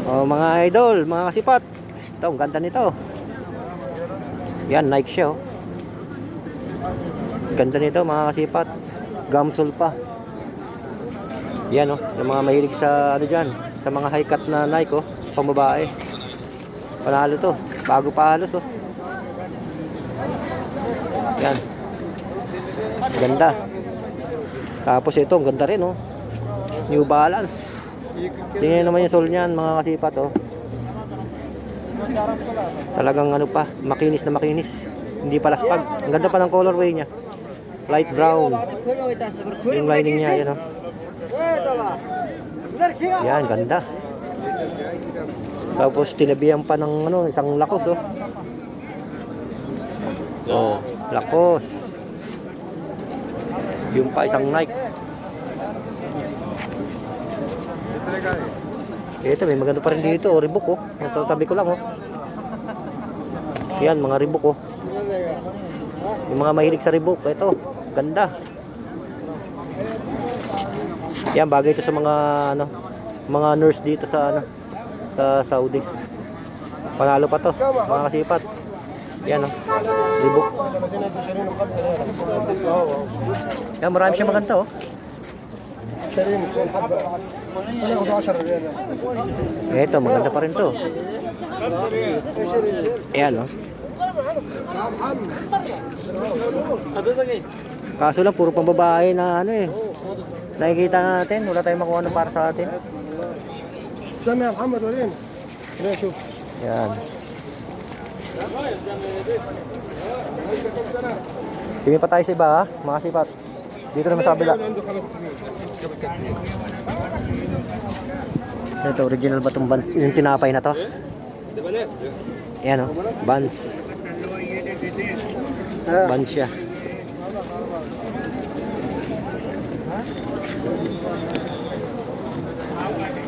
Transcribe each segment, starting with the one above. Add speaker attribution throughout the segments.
Speaker 1: Oh, mga idol, mga kasipat. Ito, ang ganda nito. Yan, Nike siya, oh. Ganda nito, mga kasipat. Gamsol pa. Yan, oh. Yung mga mahilig sa, ano dyan, sa mga high cut na Nike, oh. Pambabae. Panalo to. Bago pa halos, oh. Yan. Ganda. Tapos ito, ang ganda rin, oh. New Balance. Tingnan naman yung sole niyan, mga kasipat, oh. Talagang ano pa, makinis na makinis. Hindi pa laspag. Ang ganda pa ng colorway niya. Light brown. Yung lining niya, yan, oh. Yan, ganda. Tapos tinabihan pa ng ano, isang lakos, oh. Oh, lakos. Yung pa isang Nike. Ito, may maganda pa rin dito, oh, Reebok, oh. Nasa tabi ko lang, oh. Yan, mga Reebok, oh. Yung mga mahilig sa Reebok, ito, ganda. Yan, bagay ito sa mga ano, mga nurse dito sa ano, sa Saudi. Panalo pa to, mga kasipat. Yan, oh. Reebok. Yan, marami siya maganda, oh. Ito, maganda pa rin to. Ayan, oh. Kaso lang, puro pambabae na ano, eh. Nakikita natin, wala tayong makuha na para sa atin. Yan. Tingin pa tayo sa iba, ha, mga sipat. Dito naman sa kabila. Ito, original ba itong Vans? Yung tinapay na to? Ayan, oh, Vans. Vans siya.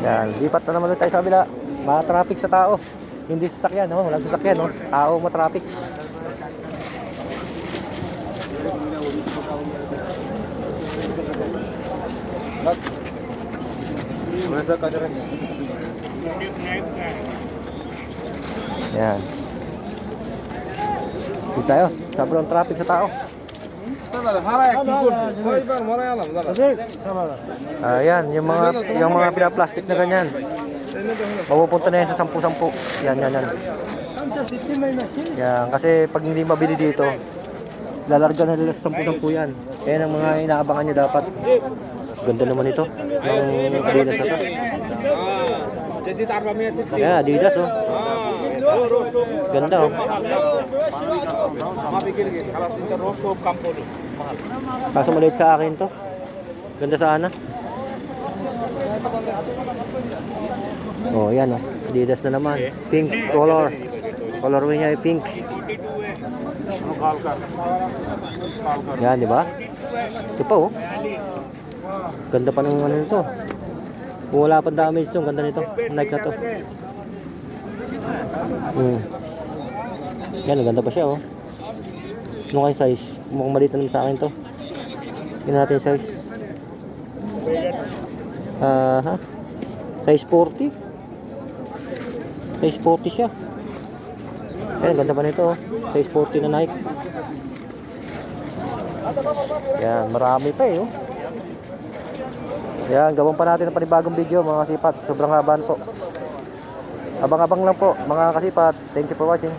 Speaker 1: Yan, lipat na naman ulit tayo sa kabila. Ma-traffic sa tao. Hindi sasakyan, no? Walang sasakyan, no? Tao ma-traffic. Yan. Dito tayo. Sobrang traffic sa tao. Ayan, yung mga pinaplastic na ganyan. Mapupunta na yan sa 10-10. Yan. Yan, kasi pag hindi mabili dito, lalarga na nila sa 10-10 yan. Yan ang mga inaabangan nyo dapat. Ganda naman ito. Ng Adidas na to. Ayan, Adidas, oh. Ganda, oh. Kaso maliit sa akin to. Ganda sana. Oh, yan, oh. Adidas na naman. Pink color. Colorway niya ay pink. Yan, di ba? Ito pa, oh. Ganda pa ng ano nito. Kung wala pang damage ito, ganda nito. Nike na to. Yan, ganda pa siya, oh. Ano kayo size? Mukhang maliit na naman sa akin to. Tingnan natin yung size. Size 40. Size 40 siya. Yan, ganda pa nito, oh. Size 40 na Nike. Yan, marami pa, eh, oh. Yan, gawin pa natin ang panibagong video, mga kasipat. Sobrang habaan po. Abang-abang lang po, mga kasipat. Thank you for watching.